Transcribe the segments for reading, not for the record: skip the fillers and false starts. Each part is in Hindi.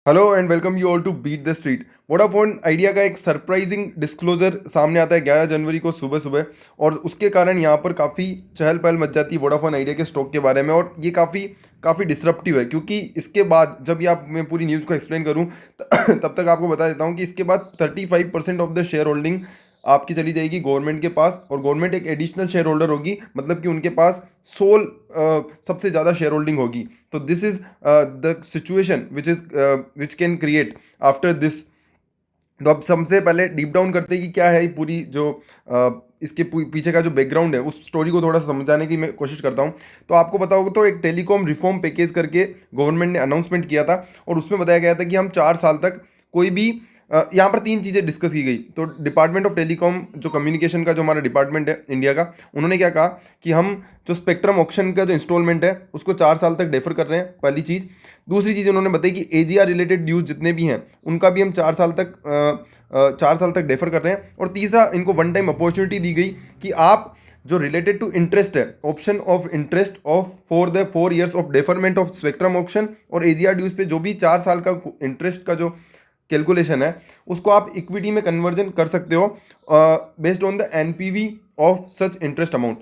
Hello and welcome you all to beat the street. Vodafone Idea का एक सरप्राइजिंग डिस्क्लोजर सामने आता है 11 जनवरी को सुबह सुबह, और उसके कारण यहाँ पर काफ़ी चहल पहल मच जाती है वोडाफोन आइडिया के स्टॉक के बारे में। और ये काफ़ी काफ़ी डिसरप्टिव है, क्योंकि इसके बाद जब ये आप मैं पूरी न्यूज़ को एक्सप्लेन करूँ तब तक आपको बता देता हूँ कि इसके बाद 35% ऑफ द शेयर होल्डिंग आपकी चली जाएगी गवर्नमेंट के पास, और गवर्नमेंट एक एडिशनल शेयर होल्डर होगी, मतलब कि उनके पास सोल सबसे ज़्यादा शेयर होल्डिंग होगी। तो this is the situation which can create after this. तो अब सबसे पहले डीप डाउन करते हैं कि क्या है ये पूरी जो इसके पीछे का जो बैकग्राउंड है, उस स्टोरी को थोड़ा सा समझाने की मैं कोशिश करता हूँ। तो आपको पता होगा, तो एक टेलीकॉम रिफॉर्म पैकेज करके गवर्नमेंट ने अनाउंसमेंट किया था, और उसमें बताया गया था कि हम 4 साल तक कोई भी यहाँ पर तीन चीज़ें डिस्कस की गई। तो डिपार्टमेंट ऑफ टेलीकॉम, जो कम्युनिकेशन का जो हमारा डिपार्टमेंट है इंडिया का, उन्होंने क्या कहा कि हम जो स्पेक्ट्रम ऑक्शन का जो इंस्टॉलमेंट है उसको 4 साल तक डेफर कर रहे हैं, पहली चीज़। दूसरी चीज़ उन्होंने बताई कि एजीआर रिलेटेड ड्यूज जितने भी हैं उनका भी हम 4 साल तक डेफर कर रहे हैं। और तीसरा, इनको वन टाइम अपॉर्चुनिटी दी गई कि आप जो रिलेटेड टू इंटरेस्ट है, option of interest of for the 4 years of deferment of spectrum option और एजीआर ड्यूज पे जो भी 4 साल का इंटरेस्ट का जो कैलकुलेशन है, उसको आप इक्विटी में कन्वर्जन कर सकते हो based on the NPV of such interest amount.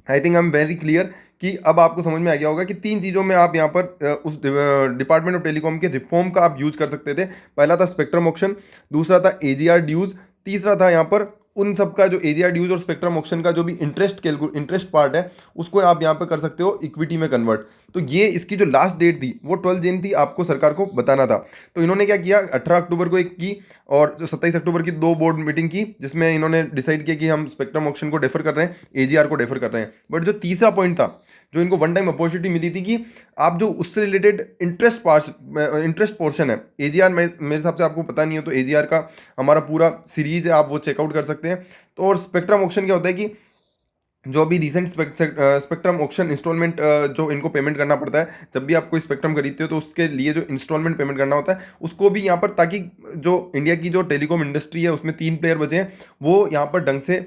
I think I am very clear कि अब आपको समझ में आ गया होगा कि तीन चीज़ों में आप यहाँ पर उस डिपार्टमेंट ऑफ टेलीकॉम के रिफॉर्म का आप यूज कर सकते थे। पहला था स्पेक्ट्रम ऑक्शन, दूसरा था एजीआर ड्यूज, तीसरा था यहाँ पर उन सब का जो एजीआर ड्यूज और स्पेक्ट्रम ऑक्शन का जो भी इंटरेस्ट पार्ट है, उसको आप यहाँ पर कर सकते हो इक्विटी में कन्वर्ट। तो ये इसकी जो लास्ट डेट थी वो 12 जून थी, आपको सरकार को बताना था। तो इन्होंने क्या किया, 18 अक्टूबर को एक की और जो 27 अक्टूबर की दो बोर्ड मीटिंग की, जिसमें इन्होंने डिसाइड किया कि हम स्पेक्ट्रम ऑक्शन को डेफर कर रहे हैं, एजीआर को डेफर कर रहे हैं। बट जो तीसरा पॉइंट था, जो इनको वन टाइम अपॉर्चुनिटी मिली थी कि आप जो उससे रिलेटेड इंटरेस्ट पोर्शन है, एजीआर मेरे हिसाब से आपको पता नहीं हो तो एजीआर का हमारा पूरा सीरीज है, आप वो चेकआउट कर सकते हैं। तो और स्पेक्ट्रम ऑक्शन क्या होता है कि जो अभी रिसेंट स्पेक्ट्रम ऑक्शन इंस्टॉलमेंट जो इनको पेमेंट करना पड़ता है, जब भी आप कोई स्पेक्ट्रम खरीदते हो तो उसके लिए जो इंस्टॉलमेंट पेमेंट करना होता है, उसको भी यहाँ पर, ताकि जो इंडिया की जो टेलीकॉम इंडस्ट्री है उसमें 3 प्लेयर बचे हैं, वो यहाँ पर ढंग से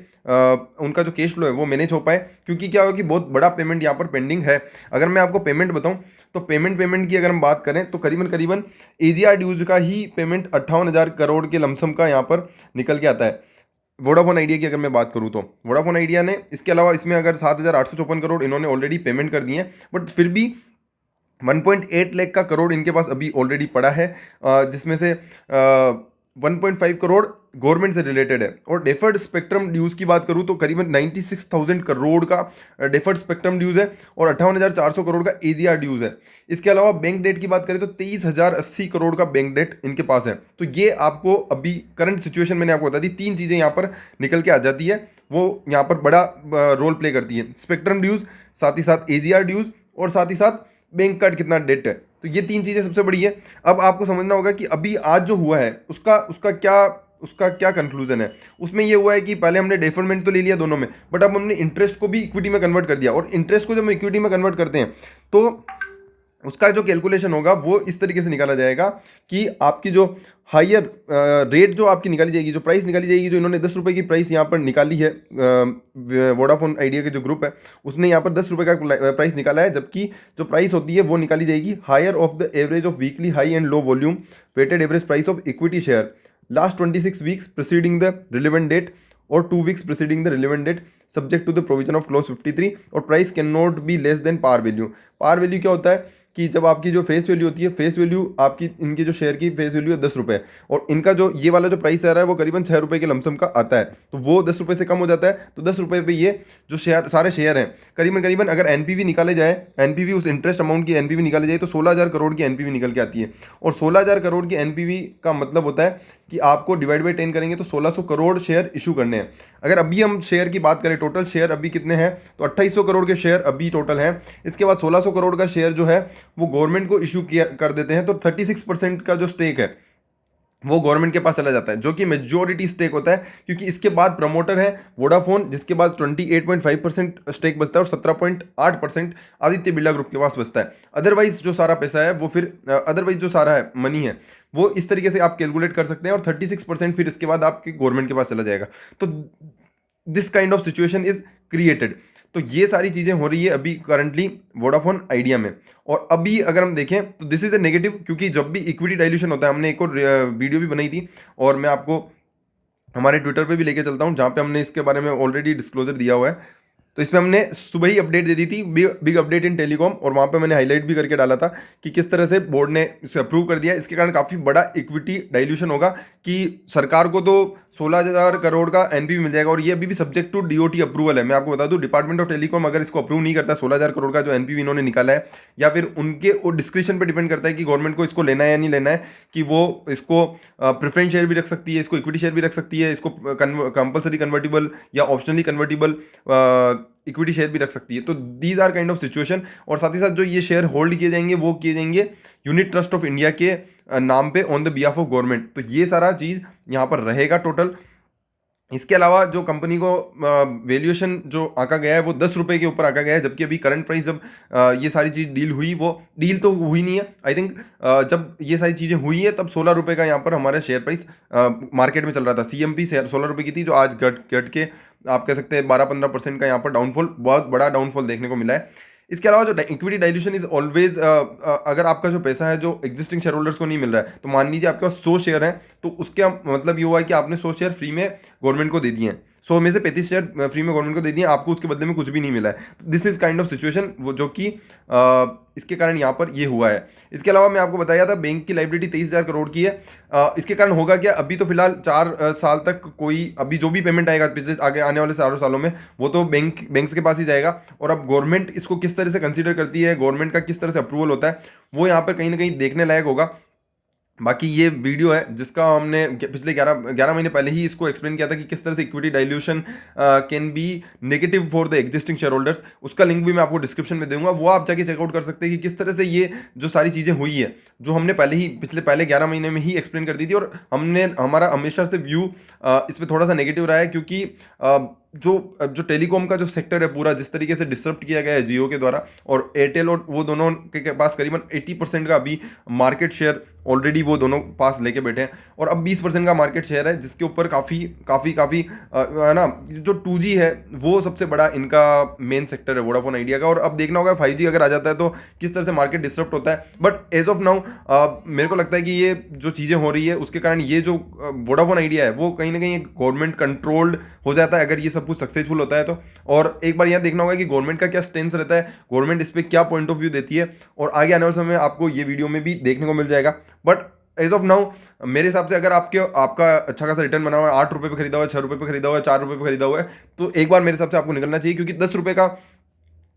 उनका जो कैश फ्लो है वो मैनेज हो पाए। क्योंकि क्या होगा कि बहुत बड़ा पेमेंट यहाँ पर पेंडिंग है। अगर मैं आपको पेमेंट बताऊँ तो पेमेंट की अगर हम बात करें तो करीबन करीबन एजीआर ड्यूज का ही पेमेंट 58,000 करोड़ के लमसम का यहाँ पर निकल के आता है। वोडाफोन आइडिया की अगर मैं बात करूं तो वोडाफोन आइडिया ने इसके अलावा इसमें अगर 7,854 करोड़ इन्होंने ऑलरेडी पेमेंट कर दिए हैं, बट फिर भी 1.8 लाख का करोड़ इनके पास अभी ऑलरेडी पड़ा है, जिसमें से 1.5 करोड़ गवर्नमेंट से रिलेटेड है। और डेफर्ड स्पेक्ट्रम ड्यूज की बात करूं तो करीबन 96,000 करोड़ का डेफर्ड स्पेक्ट्रम ड्यूज है, और 58,400 करोड़ का एजीआर ड्यूज है। इसके अलावा बैंक डेट की बात करें तो 23,080 करोड़ का बैंक डेट इनके पास है। तो ये आपको अभी करंट सिचुएशन मैंने आपको बता दी, तीन चीज़ें यहाँ पर निकल के आ जाती है, वो यहाँ पर बड़ा रोल प्ले करती है। स्पेक्ट्रम ड्यूज, साथ ही साथ एजीआर ड्यूज, और साथ ही साथ बैंक का कितना डेट है। तो ये तीन चीज़ें सबसे बड़ी है। अब आपको समझना होगा कि अभी आज जो हुआ है उसका क्या कंक्लूजन है। उसमें ये हुआ है कि पहले हमने डेफरमेंट तो ले लिया दोनों में, बट अब हमने इंटरेस्ट को भी इक्विटी में कन्वर्ट कर दिया। और इंटरेस्ट को जब हम इक्विटी में कन्वर्ट करते हैं तो उसका जो कैलकुलेशन होगा वो इस तरीके से निकाला जाएगा कि आपकी जो हायर रेट जो आपकी निकाली जाएगी, जो प्राइस निकाली जाएगी, जो इन्होंने 10 रुपये की प्राइस यहाँ पर निकाली है, वोडाफोन आइडिया के जो ग्रुप है उसने यहाँ पर 10 रुपये का प्राइस निकाला है, जबकि जो प्राइस होती है वो निकाली जाएगी higher of the average of weekly high and low volume weighted average price of equity share last 26 weeks preceding the relevant date और 2 weeks preceding the relevant date subject to the provision of clause 53। और price can not be less than par value. Par value क्या होता है कि जब आपकी जो फेस वैल्यू होती है, फेस वैल्यू आपकी इनके जो शेयर की फेस वैल्यू है 10 रुपये, और इनका जो ये वाला जो प्राइस आ रहा है वो करीबन 6 रुपये के लमसम का आता है, तो वो 10 रुपये से कम हो जाता है। तो 10 रुपये पे ये जो शेयर सारे शेयर हैं, करीबन करीबन अगर एनपीवी निकाले जाए, एनपीवी उस इंटरेस्ट अमाउंट की एनपीवी निकाली जाए तो 16,000 करोड़ की एनपीवी निकल के आती है। और 16,000 करोड़ की एनपीवी का मतलब होता है कि आपको डिवाइड बाई 10 करेंगे तो 1,600 करोड़ शेयर इशू करने हैं। अगर अभी हम शेयर की बात करें, टोटल शेयर अभी कितने हैं, तो 2,800 करोड़ के शेयर अभी टोटल हैं। इसके बाद 1,600 करोड़ का शेयर जो है वो गवर्नमेंट को इशू किया कर देते हैं, तो 36% का जो स्टेक है वो गवर्नमेंट के पास चला जाता है, जो कि मेजोरिटी स्टेक होता है। क्योंकि इसके बाद प्रमोटर है वोडाफोन, जिसके बाद 28.5% स्टेक बचता है, और 17.8% आदित्य बिरला ग्रुप के पास बचता है। अदरवाइज जो सारा पैसा है वो फिर अदरवाइज जो सारा है मनी है वो इस तरीके से आप कैलकुलेट कर सकते हैं, और 36% फिर इसके बाद आपके गवर्नमेंट के पास चला जाएगा। तो this kind of situation is created. तो ये सारी चीज़ें हो रही है अभी करंटली वोडाफोन आइडिया में। और अभी अगर हम देखें तो दिस इज ए नेगेटिव, क्योंकि जब भी इक्विटी डाइल्यूशन होता है, हमने एक और वीडियो भी बनाई थी और मैं आपको हमारे ट्विटर पे भी लेके चलता हूँ जहाँ पे हमने इसके बारे में ऑलरेडी डिस्क्लोजर दिया हुआ है। तो इसमें हमने सुबह ही अपडेट दे दी थी, बिग अपडेट इन टेलीकॉम, और वहाँ पे मैंने हाईलाइट भी करके डाला था कि किस तरह से बोर्ड ने इसे अप्रूव कर दिया। इसके कारण काफ़ी बड़ा इक्विटी डाइल्यूशन होगा कि सरकार को तो 16,000 करोड़ का एनपीवी मिल जाएगा, और ये अभी भी सब्जेक्ट टू डीओटी अप्रूवल है। मैं आपको बता दूं, डिपार्टमेंट ऑफ टेलीकॉम अगर इसको अप्रूव नहीं करता 16,000 करोड़ का जो एनपीवी इन्होंने निकाला है, या फिर उनके वो डिस्क्रिप्शन पर डिपेंड करता है कि गवर्नमेंट को इसको लेना है या नहीं लेना है, कि वो इसको प्रेफरेंस शेयर भी रख सकती है, इसको इक्विटी शेयर भी रख सकती है, इसको कंपल्सरी कन्वर्टिबल या ऑप्शनली कन्वर्टिबल इक्विटी शेयर भी रख सकती है। तो these are kind of situation. और साथ ही साथ जो ये शेयर होल्ड किए जाएंगे वो किए जाएंगे यूनिट ट्रस्ट ऑफ इंडिया के नाम पे on the behalf of government. तो ये सारा चीज़ यहाँ पर रहेगा टोटल। इसके अलावा जो कंपनी को वैल्यूएशन जो आंका गया है वो 10 रुपये के ऊपर आंका गया है, जबकि अभी करंट प्राइस जब ये सारी चीज़ डील हुई, वो डील तो हुई नहीं है आई थिंक, जब ये सारी चीज़ें हुई है तब 16 रुपये का यहाँ पर हमारा शेयर प्राइस मार्केट में चल रहा था। सीएमपी 16 रुपये की थी, जो आज घट के आप कह सकते हैं 12-15% का यहाँ पर डाउनफॉल, बहुत बड़ा डाउनफॉल देखने को मिला है। इसके अलावा जो इक्विटी डाइल्यूशन इज ऑलवेज, अगर आपका जो पैसा है जो एग्जिस्टिंग शेयर होल्डर्स को नहीं मिल रहा है, तो मान लीजिए आपके पास 100 शेयर हैं, तो उसका मतलब ये हुआ है कि आपने 100 शेयर फ्री में गवर्नमेंट को दे दिए हैं, 100 में से 35 शेयर फ्री में गवर्नमेंट को दे दिए, आपको उसके बदले में कुछ भी नहीं मिला है। This is kind of situation वो जो कि इसके कारण यहाँ पर ये हुआ है। इसके अलावा मैं आपको बताया था बैंक की लाइबिलिटी 23,000 करोड़ की है। इसके कारण होगा क्या, अभी तो फिलहाल 4 साल तक कोई अभी जो भी पेमेंट आएगा पिछले आगे आने वाले 4 सालों में, वो तो बैंक्स के पास ही जाएगा। और अब गवर्नमेंट इसको किस तरह से कंसीडर करती है, गवर्नमेंट का किस तरह से अप्रूवल होता है, वो यहाँ पर कहीं ना कहीं देखने लायक होगा। बाकी ये वीडियो है जिसका हमने पिछले 11 महीने पहले ही इसको एक्सप्लेन किया था कि किस तरह से equity dilution can be negative for the existing share holders. उसका लिंक भी मैं आपको डिस्क्रिप्शन में दूंगा, वो आप जाके चेकआउट कर सकते हैं कि किस तरह से ये जो सारी चीज़ें हुई है, जो हमने पहले 11 महीने में ही एक्सप्लेन कर दी थी। और हमारा हमेशा से व्यू इस पर थोड़ा सा नेगेटिव रहा है, क्योंकि जो टेलीकॉम का जो सेक्टर है पूरा जिस तरीके से डिसरप्ट किया गया है जियो के द्वारा, और एयरटेल और वो दोनों के पास करीबन 80% का अभी मार्केट शेयर ऑलरेडी वो दोनों पास लेके बैठे हैं, और अब 20% का मार्केट शेयर है, जिसके ऊपर काफ़ी है ना, जो 2G है वो सबसे बड़ा इनका मेन सेक्टर है वोडाफोन आइडिया का। और अब देखना होगा 5G अगर आ जाता है तो किस तरह से मार्केट डिसरप्ट होता है। बट एज ऑफ नाउ मेरे को लगता है कि ये जो चीज़ें हो रही है उसके कारण ये जो वोडाफोन आइडिया है वो कहीं ना कहीं गवर्नमेंट कंट्रोल्ड हो जाता है, अगर ये सब कुछ सक्सेसफुल होता है तो। और एक बार यह देखना होगा कि गवर्नमेंट का क्या स्टेंस रहता है, गवर्नमेंट इस पर क्या पॉइंट ऑफ व्यू देती है, और आगे आने वाले समय में आपको ये वीडियो में भी देखने को मिल जाएगा। बट एज ऑफ नाउ मेरे हिसाब से अगर आपका अच्छा खासा रिटर्न बना हुआ है, 8 रुपये पे खरीदा हुआ है, 6 रुपये पे खरीदा हुआ है, 4 रुपये पे खरीदा हुआ है, तो एक बार मेरे हिसाब से आपको निकलना चाहिए, क्योंकि 10 रुपये का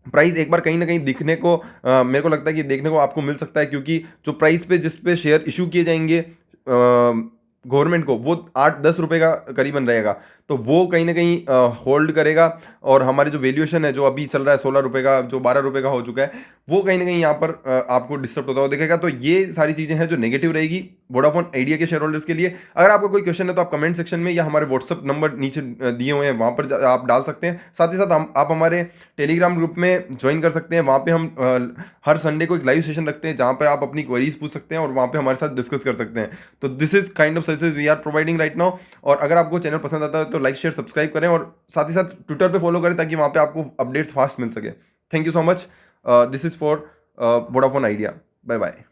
प्राइस एक बार कहीं ना कहीं दिखने को मेरे को लगता है कि देखने को आपको मिल सकता है, क्योंकि जो प्राइस पे जिस पे शेयर इशू किए जाएंगे गवर्नमेंट को, वो 8-10 रुपये का करीबन रहेगा, तो वो कहीं ना कहीं होल्ड करेगा। और हमारे जो वैल्यूएशन है जो अभी चल रहा है 16 रुपये का, जो 12 रुपये का हो चुका है, वो कहीं ना कहीं यहाँ पर आपको डिस्टर्ब होता हुआ दिखेगा। तो ये सारी चीज़ें हैं जो नेगेटिव रहेगी वोडाफोन आइडिया के शेयर होल्डर्स के लिए। अगर आपको कोई क्वेश्चन है तो आप कमेंट सेक्शन में या हमारे व्हाट्सअप नंबर नीचे दिए हुए हैं वहाँ पर आप डाल सकते हैं। साथ ही साथ आप हमारे टेलीग्राम ग्रुप में ज्वाइन कर सकते हैं, वहाँ पे हम हर संडे को एक लाइव सेशन रखते हैं जहाँ पर आप अपनी क्वेरीज पूछ सकते हैं और वहाँ पे हमारे साथ डिस्कस कर सकते हैं। तो this is kind of services we are providing right now. और अगर आपको चैनल पसंद आता है तो लाइक शेयर सब्सक्राइब करें, और साथ ही साथ ट्विटर पे फॉलो करें ताकि वहाँ पे आपको अपडेट्स फास्ट मिल सके। Thank you so much. This is for Vodafone Idea. Bye bye.